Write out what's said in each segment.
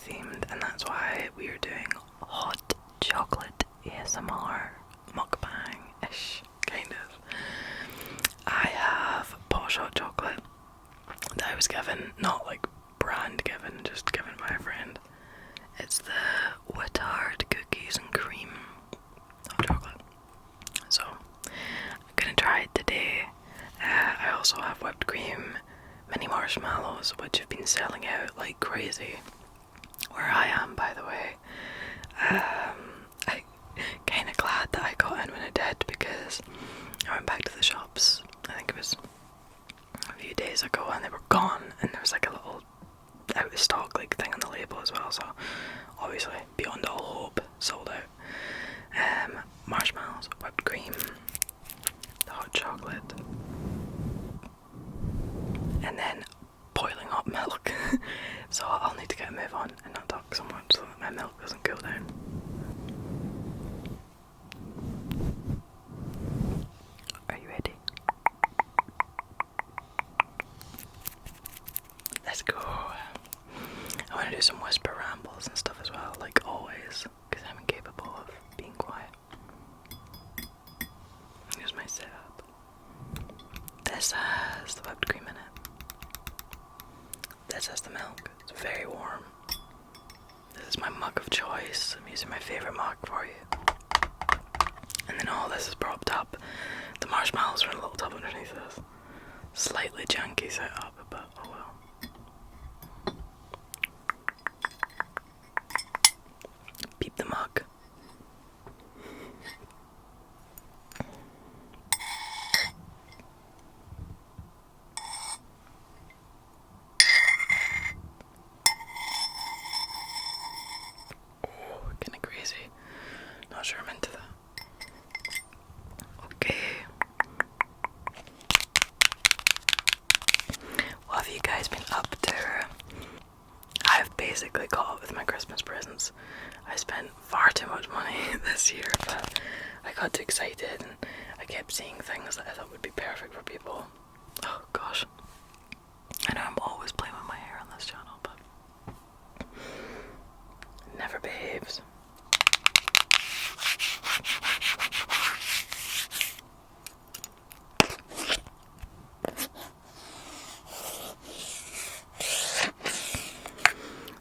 themed, and that's why we are doing hot chocolate ASMR mukbang-ish, kind of. I have posh hot chocolate that I was given, not like brand given, just given by a friend. It's the Wittard cookies and cream hot chocolate. So I'm gonna try it today. I also have whipped cream mini marshmallows, which have been selling out like crazy where I am, by the way. I kind of glad that I got in when I did, because I went back to the shops, I think it was a few days ago, and they were gone, and there was like a little out of stock like thing on the label as well, so obviously beyond all hope sold out. Marshmallows, whipped cream, the hot chocolate, and then boiling hot milk. So I'll need to get a move on and not talk so much so that my milk doesn't cool down. Are you ready? Let's go. I want to do some whisper rambles and stuff as well, like always, because I'm incapable of being quiet. Here's my setup. This has the whipped cream in it. This has the milk. It's very warm. This is my mug of choice. I'm using my favourite mug for you. And then all this is propped up. The marshmallows are in a little tub underneath this. Slightly janky setup, but oh well. Beep the mug. Kinda crazy. Not sure I'm into that. Okay. What have you guys been up to? I've basically caught up with my Christmas presents. I spent far too much money this year, but I got too excited and I kept seeing things that I thought would be perfect for people. Oh gosh. I know I'm always playing with my hair on this channel, but it never behaves.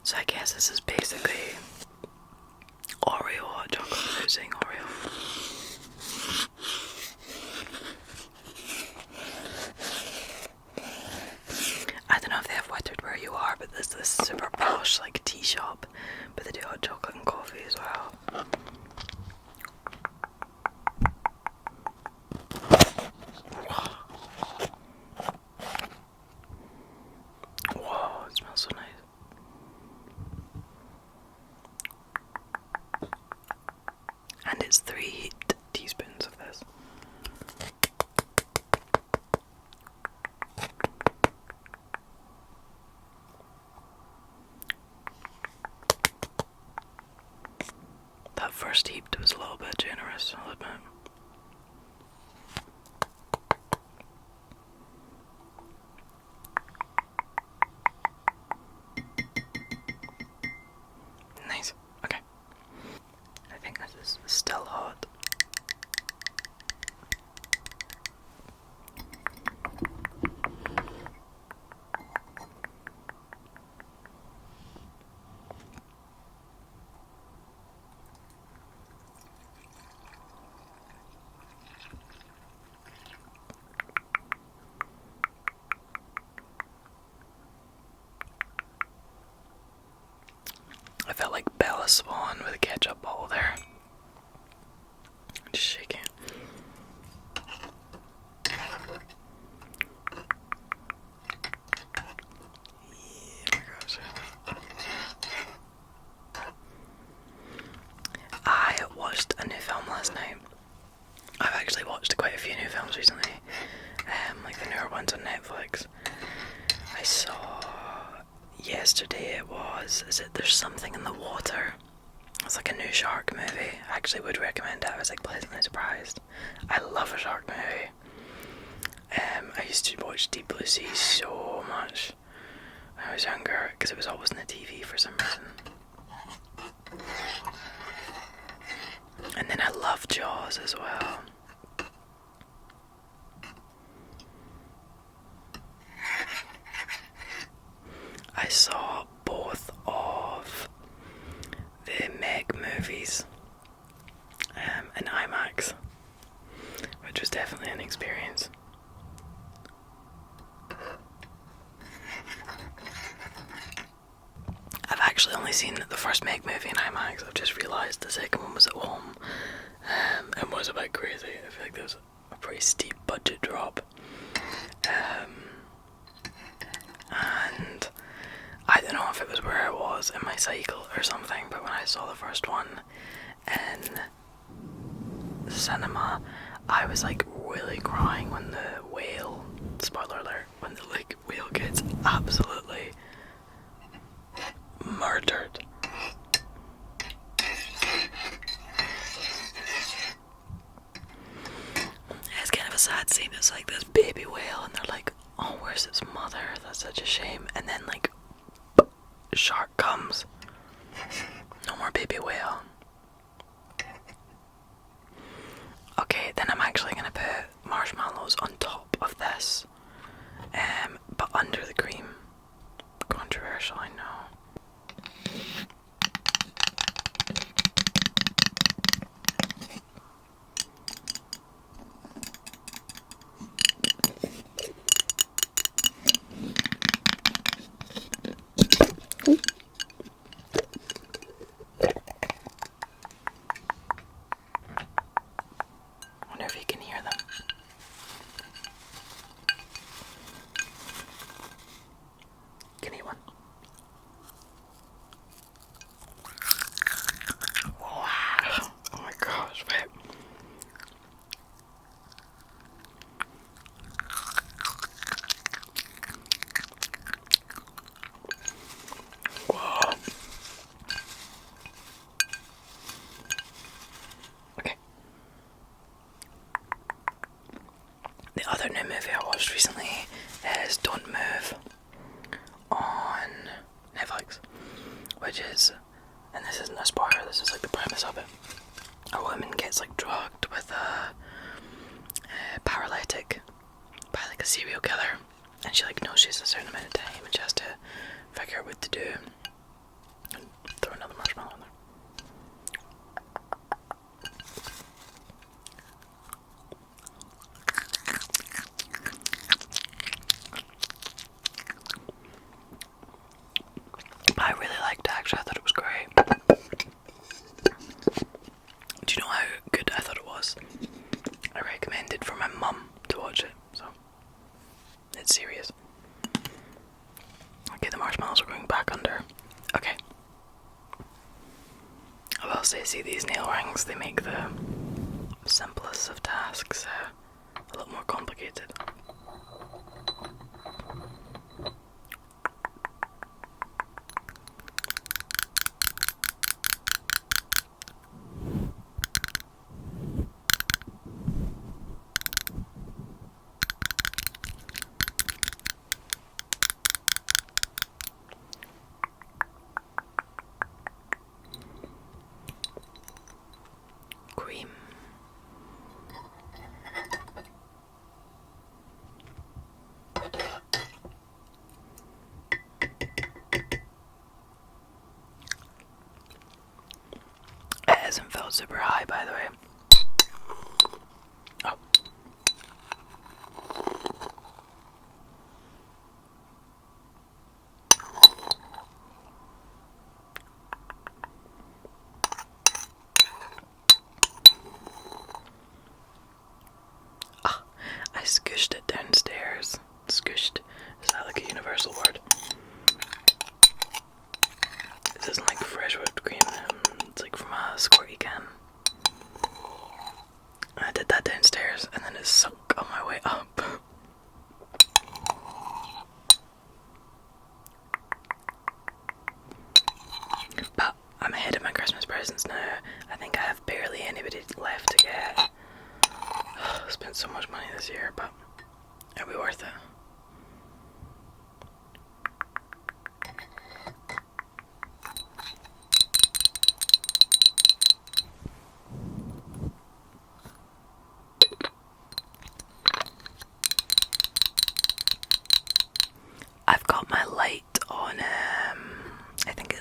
So I guess this is basically Oreo hot chocolate without saying Oreo. I don't know if they have Wittard where you are, but there's this super posh like tea shop, but they do hot chocolate and coffee as well. Whoa, it smells so nice. And it's 3 teaspoons of this. That first heap was a little bit generous, I'll admit. Nice. Okay. I think this is still hot. I felt like Bella Swan with a ketchup bottle there. Just shaking it. Yeah, gosh. I watched a new film last night. I've actually watched quite a few new films recently, like the newer ones on Netflix. I saw yesterday, There's Something in the Water. It's like a new shark movie. I actually would recommend it. I was like pleasantly surprised. I love a shark movie. I used to watch Deep Blue Sea so much when I was younger, because it was always on the TV for some reason. And then I love Jaws as well. I saw both of the Meg movies in IMAX, which was definitely an experience. I've actually only seen the first Meg movie in IMAX. I've just realised the second one was at home and was a bit crazy. I feel like there was a pretty steep budget drop. And I don't know if it was where I was in my cycle or something, but when I saw the first one in the cinema, I was like really crying when the whale, spoiler alert, when the like whale gets absolutely murdered. It's kind of a sad scene. It's like this baby whale and they're like, oh, where's its mother? That's such a shame. And then like shark comes. No more baby whale. Okay, then I'm actually gonna put marshmallows on top of this, but under the cream. Controversial, I know. I wonder if you can hear them. Can you eat one? Wow. Oh my gosh, wait. Whoa. Okay. The other new movie I watched recently is Don't Move on Netflix, which is, and this isn't a spoiler, this is like the premise of it. A woman gets like drugged with a paralytic by like a serial killer, and she like knows she's a certain amount of time and she has to figure out what to do and throw another marshmallow in there. I really liked it actually, I thought it was great. Do you know how good I thought it was? I recommended for my mum to watch it, so it's serious. Okay, the marshmallows are going back under. Okay. I will say, see these nail rings, they make the simplest of tasks a lot more complicated. Cream. It hasn't felt super high, by the way. Oh. Ah, I scooshed it downstairs. Scooshed. Is that like a universal word? This isn't like fresh whipped cream. It's like from a squirty can. I did that downstairs and then it sunk on my way up. But I'm ahead of my Christmas presents now. I think I have barely anybody left to get. I spent so much money this year, but it'll be worth it.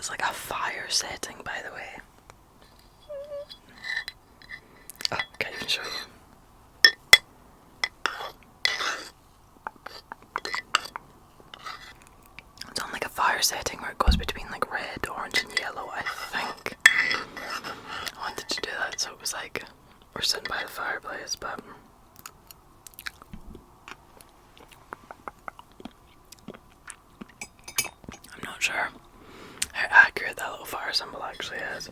It's like a fire setting, by the way. Oh, can't even show you. It's on like a fire setting where it goes between like red, orange and yellow, I think. I wanted to do that, so it was like we're sitting by the fireplace, but I'm not sure how accurate that little fire symbol actually is.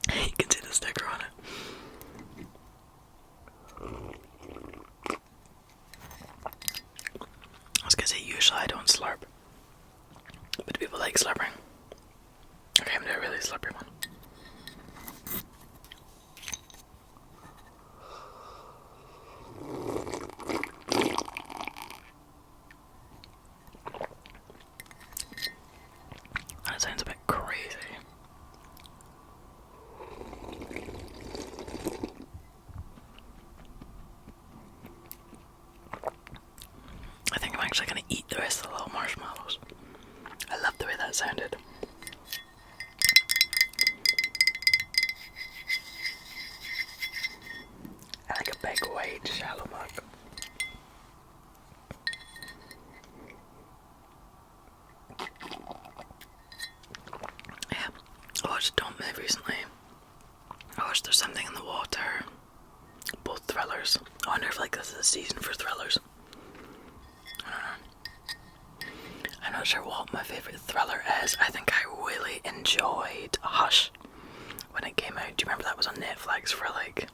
You can see the sticker on it. I was gonna say usually I don't slurp, but people like slurping. Okay, I'm doing a really slurpy one. That sounds a bit crazy. I think I'm actually going to eat the rest of the little marshmallows. I love the way that sounded. I like a big white shallow mug. Yeah, I watched Don't Move recently. I watched There's Something in the Water. Both thrillers. I wonder if like this is a season for thrillers. I'm not sure what my favourite thriller is. I think I really enjoyed Hush when it came out. Do you remember that was on Netflix for like,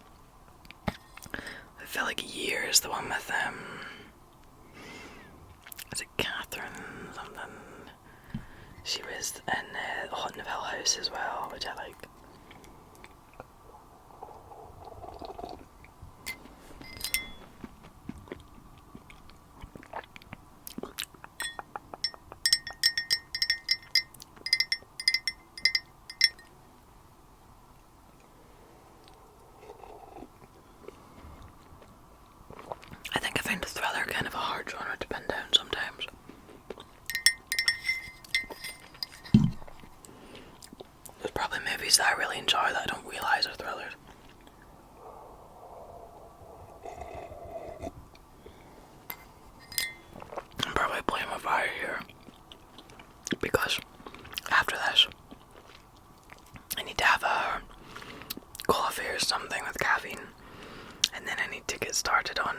I feel like years? The one with is it Catherine something? She was in Hot in Hill House as well, which I like. I think I find a thriller kind of a hard genre to pin down sometimes. There's probably movies that I really enjoy that I don't realise are thrillers. I'm probably playing with fire here because after this I need to have a coffee or something with caffeine, and then I need to get started on,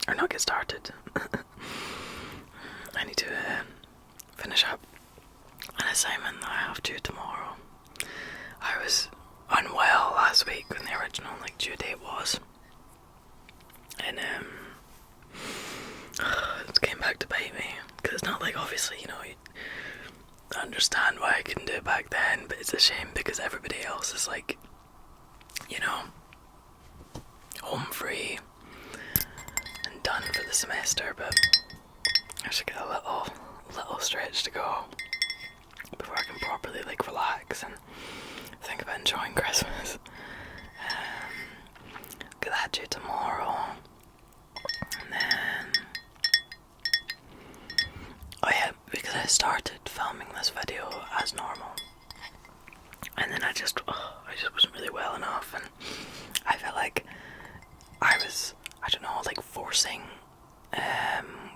or not get started, I need to finish up an assignment that I have to tomorrow. I was unwell last week when the original like due date was, and it came back to bite me, because it's not like, obviously, you know, you understand why I couldn't do it back then, but it's a shame because everybody else is like, you know, home free and done for the semester, but I should get a little stretch to go before I can properly like relax and think about enjoying Christmas. Get that due tomorrow, and then oh yeah, because I started filming this video as normal, and then I just wasn't really well enough, and I felt like I don't know, like forcing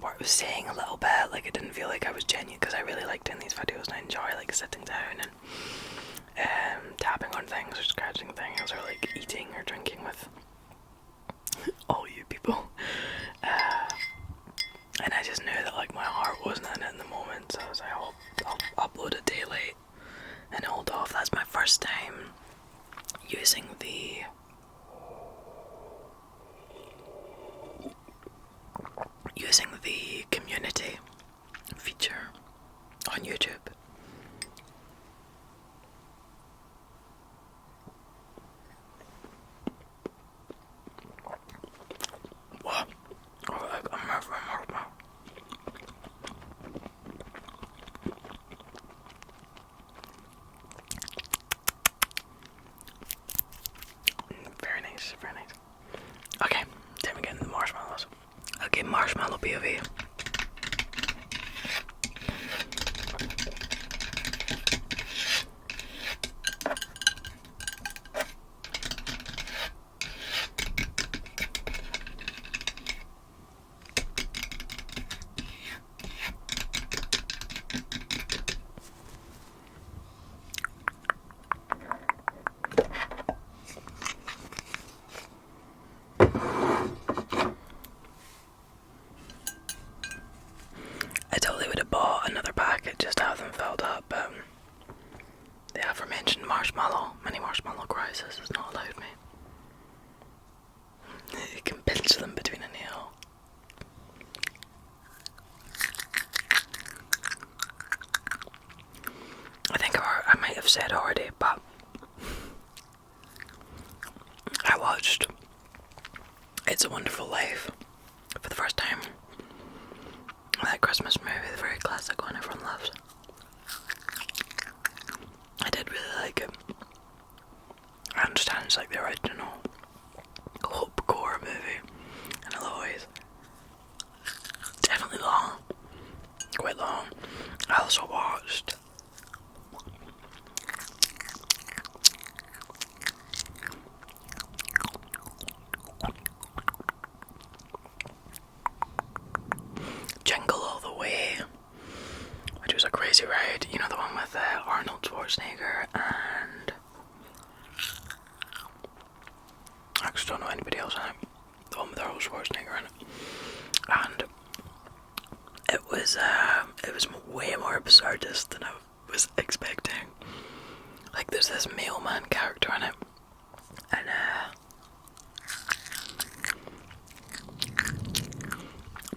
what I was saying a little bit. Like, it didn't feel like I was genuine, because I really like doing these videos and I enjoy like sitting down and tapping on things or scratching things or like eating or drinking with all you people, and I just knew that like my heart wasn't in it in the moment, so I was like, I'll upload a day late and hold off. That's my first time using the community feature on YouTube. Okay, marshmallow POV. I totally would have bought another packet just to have them filled up, but the aforementioned mini marshmallow crisis has not allowed me. You can pinch them between a nail. I think I might have said already, but I watched It's a Wonderful Life for the first time. That Christmas movie, the very classic one everyone loves. I did really like it. I understand it's like the original hope-core movie in a lot of ways. Definitely long. Quite long. I also watched Jingle All the Way, which was a crazy ride. You know, the one with Arnold Schwarzenegger and I actually don't know anybody else in it. The one with Arnold Schwarzenegger in it. And it was way more absurdist than I was expecting. Like, there's this mailman character in it, and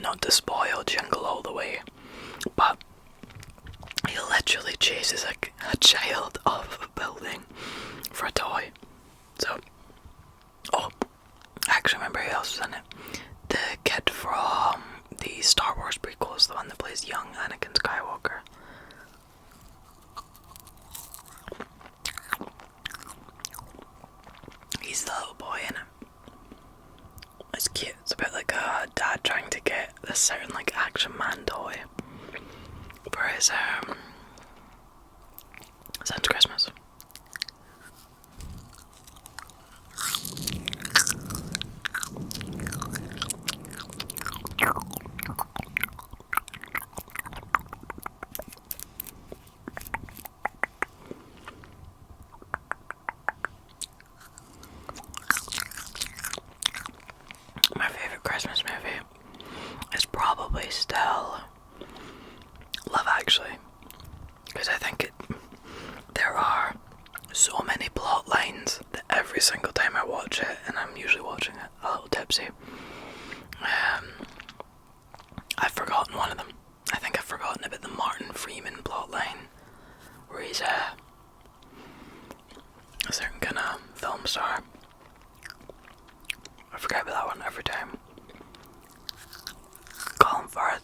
not to spoil Jingle All the Way, but he literally chases a child off a building for a toy. So, I actually remember who else was in it. The kid from the Star Wars prequels, the one that plays young Anakin Skywalker. He's the little boy in it. It's cute. It's a bit like a dad trying to get this certain like Action Man toy for his son's Christmas. My favorite Christmas movie is probably still Love Actually, because I think there are so many plot lines that every single time I watch it, and I'm usually watching it a little tipsy, I've forgotten one of them. I think I've forgotten about the Martin Freeman plot line, where he's a certain kind of film star. I forget about that one every time. Colin Firth.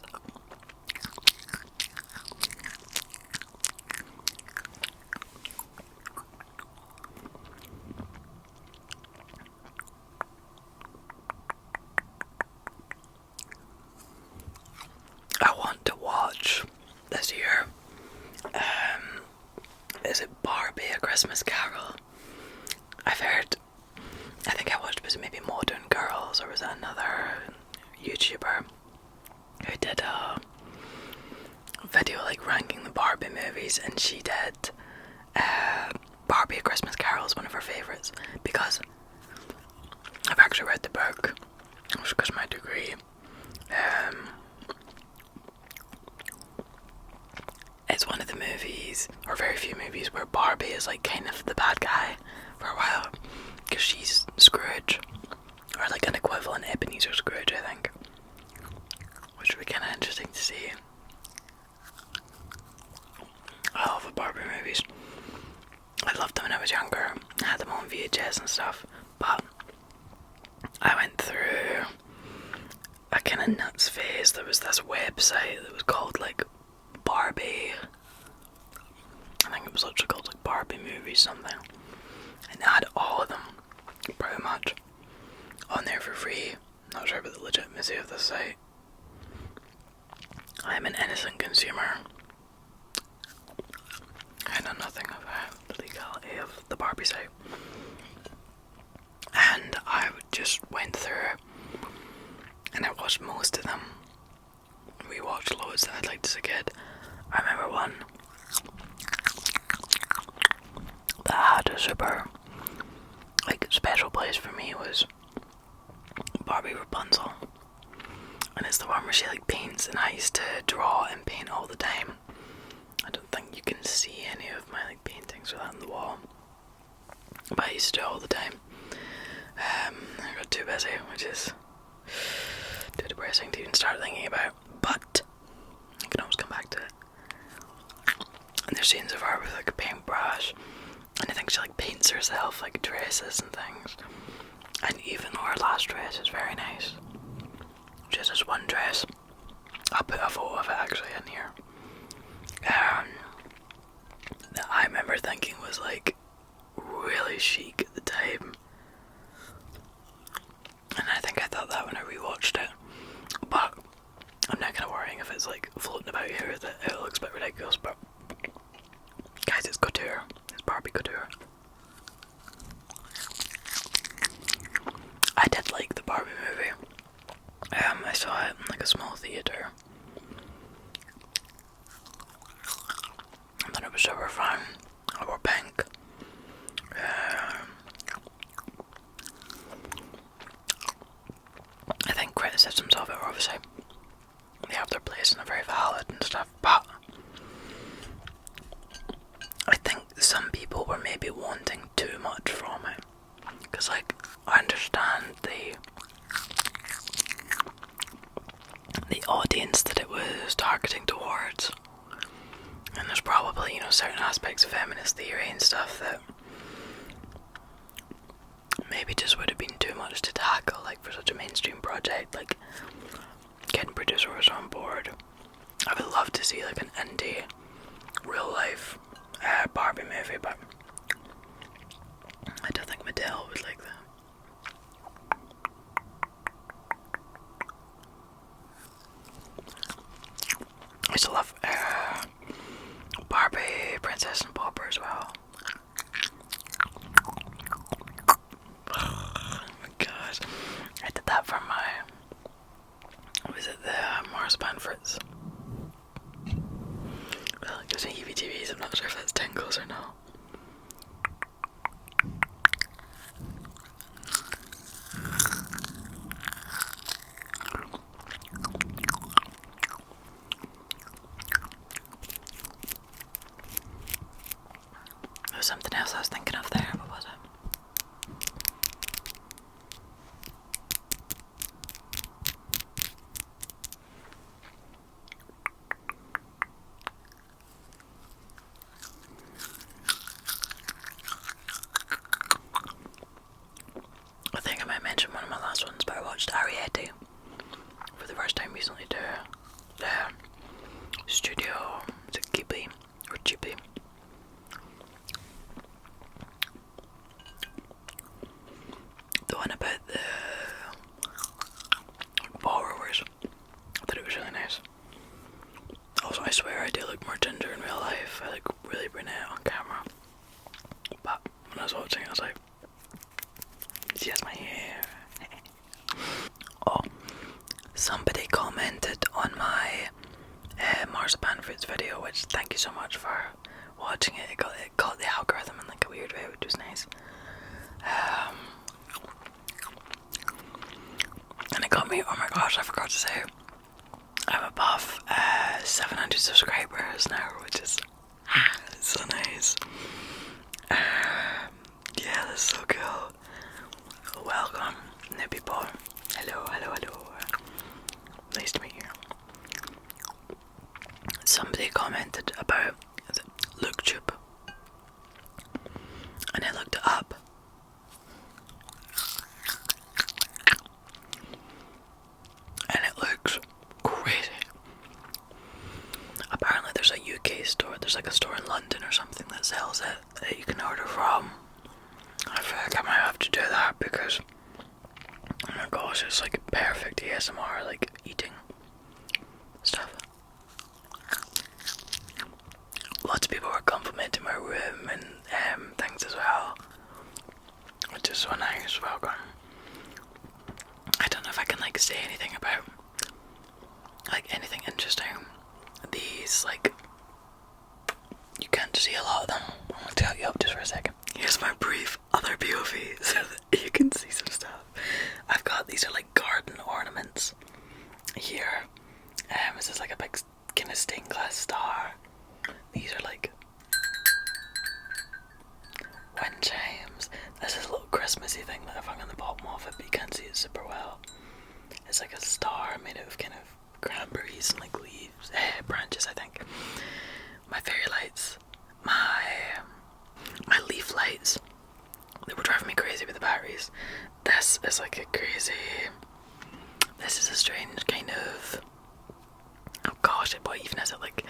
I want to watch this year. Is it Barbie, A Christmas Carol? I've heard. I think I watched, was it maybe Modern Girls, or was it another YouTuber who did a video like ranking the Barbie movies, and she did Barbie, A Christmas Carol is one of her favourites, because I've actually read the book, because of my degree. It's one of the movies, or very few movies, where Barbie is like kind of the bad guy for a while, because she's Scrooge, or like an equivalent Ebenezer Scrooge, I think, which would be kind of interesting to see. I love the Barbie movies. I loved them when I was younger. I had them on VHS and stuff, but I went through a kind of nuts phase. There was this website that was called like Barbie, I think it was literally called like Barbie Movies something, and it had all of them pretty much on there for free. Not sure about the legitimacy of this site. I am an innocent consumer. I know nothing about the legality of the Barbie site. And I just went through and I watched most of them. We watched loads that I'd liked as a kid. I remember one that had a super special place for me was Barbie Rapunzel. And it's the one where she paints, and I used to draw and paint all the time. I don't think you can see any of my paintings without on the wall, but I used to do it all the time. I got too busy, which is too depressing to even start thinking about, but I can always come back to it. And there's scenes of her with a paintbrush, and I think she paints herself dresses and things. And even though her last dress is very nice, just this one dress, I'll put a photo of it actually in here, that I remember thinking was really chic at the time. And I think I thought that when I rewatched it, but I'm not kind of worrying if it's floating about here that it looks a bit ridiculous. But guys, it's couture. It's Barbie couture. I did like the Barbie movie. I saw it in a small theatre. And then it was super fun. I wore pink. I think criticisms of it are obviously, they have their place and they're very valid and stuff, but I think some people were maybe wanting too much from it. Because I understand the audience that it was targeting towards, and there's probably certain aspects of feminist theory and stuff that maybe just would have been too much to tackle for such a mainstream project. Getting producers on board, I would love to see an indie real life Barbie movie, but I don't think Mattel would like that. I used to love Barbie, Princess and Pauper as well. Oh my god. I did that for my, was it the Marzipan Fritz? There's an EVTVs, I'm not sure if that's tingles or not. There was something else I was thinking of there, what was it? I think I might mention one of my last ones, but I watched Ariete for the first time recently to the studio, is it Ghibli or Ghibli? The one about the borrowers. I thought it was really nice. Also, I swear I do look more ginger in real life. I look really brunette on camera. But when I was watching it, I was like, it's just my hair. Oh, somebody commented on my Marzipan Fruits video, which thank you so much for watching it. It got the algorithm in a weird way, which was nice. And it got me, oh my gosh, I forgot to say, I'm above 700 subscribers now, which is so nice. Yeah, that's so cool. Welcome, new people. Hello, hello, hello. Nice to meet you. Somebody commented about LookTube, and I looked it up. And it looks crazy. Apparently there's a UK store, there's a store in London or something that sells it, that you can order from. I feel like I might have to do that because, oh my god, gosh, it's like perfect ASMR, like eating stuff. Lots of people were complimenting my room and things as well, which is so nice. Welcome. I don't know if I can like say anything about like anything interesting. These like you can't see a lot of them. I'm gonna tell you up just for a second. Here's my brief other POV so that you can see some stuff. I've got these are like garden ornaments here. This is like a big kind of stained glass star. These are like wind chimes. This is a little Christmassy thing that I've hung on the bottom of it, but you can't see it super well. It's like a star made out of kind of cranberries and like leaves, branches, I think. My fairy lights, my leaf lights, they were driving me crazy with the batteries. This is like a crazy, this is a strange kind of, oh gosh, what even is it, like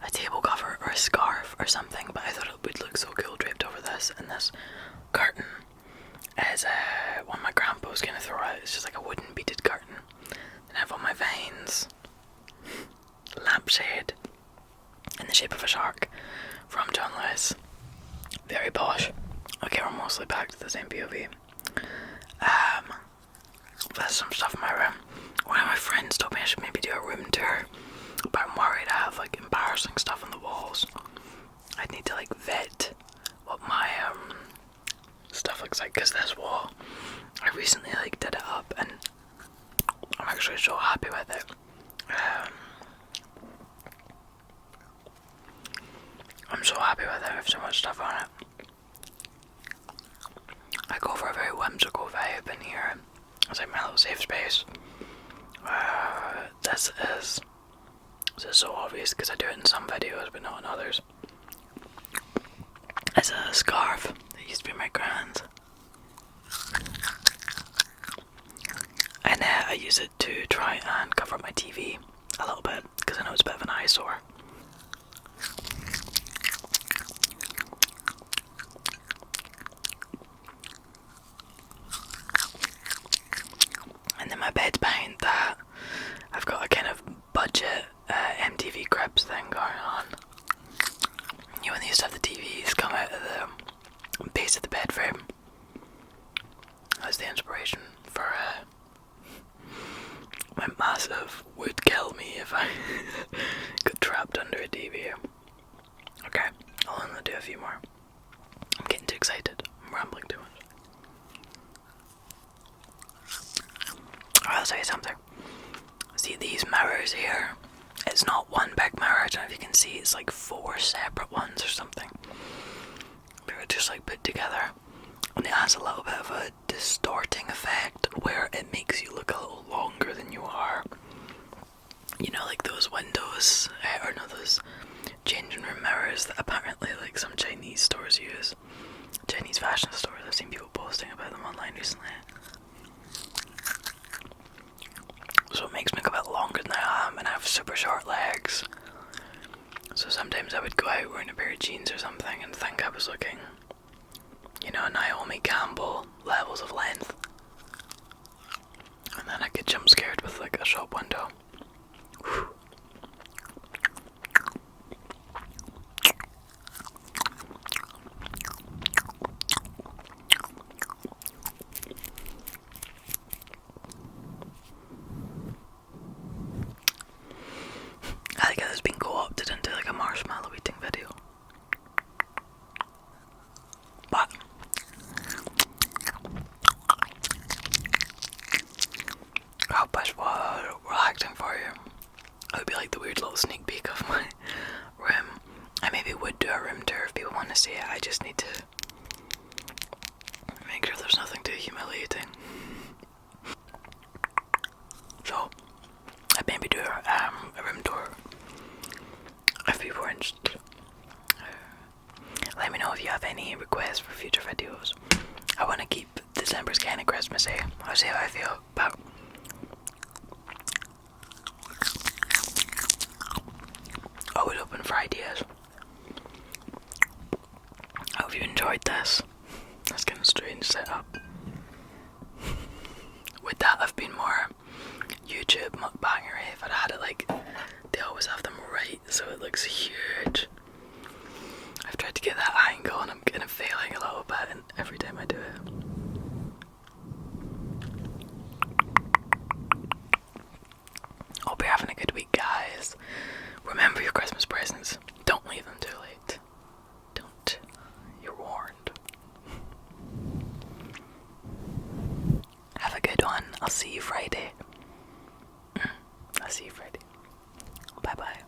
a table cover or a scarf or something, but I thought it would look so cool draped over this, and this curtain is one my grandpa was going to throw out. It's just like a wooden beaded curtain. Then I have on my vines, lampshade in the shape of a shark from John Lewis. Very posh. Okay, we're mostly back to the same POV. There's some stuff in my room. One of my friends told me I should maybe do a room tour, but I'm worried I have like embarrassing stuff on the walls. I'd need to like vet what my stuff looks like, because this wall, I recently like did it up and I'm actually so happy with it. I'm so happy with it. I have so much stuff on it. I go for a very whimsical vibe in here. It's like my little safe space. This is so obvious because I do it in some videos but not in others. It's a scarf that used to be my grand's, and I use it to try and cover up my TV a little bit because I know it's a bit of an eyesore. And then my bed's behind that. I've got a kind of budget MTV Cribs thing going on. You know, when they used to have the TVs come out of the base of the bed frame. That was the inspiration for my massive would kill me if I got trapped under a TV. Okay, I'll only do a few more. I'm getting too excited. I'm rambling too much. I'll tell you something. See these mirrors here? It's not one big mirror. I don't know if you can see. It's like 4 separate ones or something. They were just like put together. And it has a little bit of a distorting effect where it makes you look a little longer than you are. You know, like those windows, or no, those changing room mirrors that apparently like some Chinese stores use. Chinese fashion stores. I've seen people posting about them online recently. So it makes me look a bit longer than I am, and I have super short legs. So sometimes I would go out wearing a pair of jeans or something and think I was looking, you know, Naomi Campbell levels of length. And then I get jump scared with like a shop window. Whew. I think it's been co-opted into like a marshmallow eating video. But I hope this was relaxing for you. It would be like the weird little sneak peek of my room. I maybe would do a room tour if people want to see it. I just need to make sure there's nothing too humiliating. So I'd maybe do a room tour if people are interested. Let me know if you have any requests for future videos. I want to keep December's kind of Christmassy. I'll see how I feel, but I would open for ideas. I hope you enjoyed this. That's kind of strange setup. Would that have been good week, guys. Remember your Christmas presents. Don't leave them too late. Don't. You're warned. Have a good one. I'll see you Friday. Bye bye.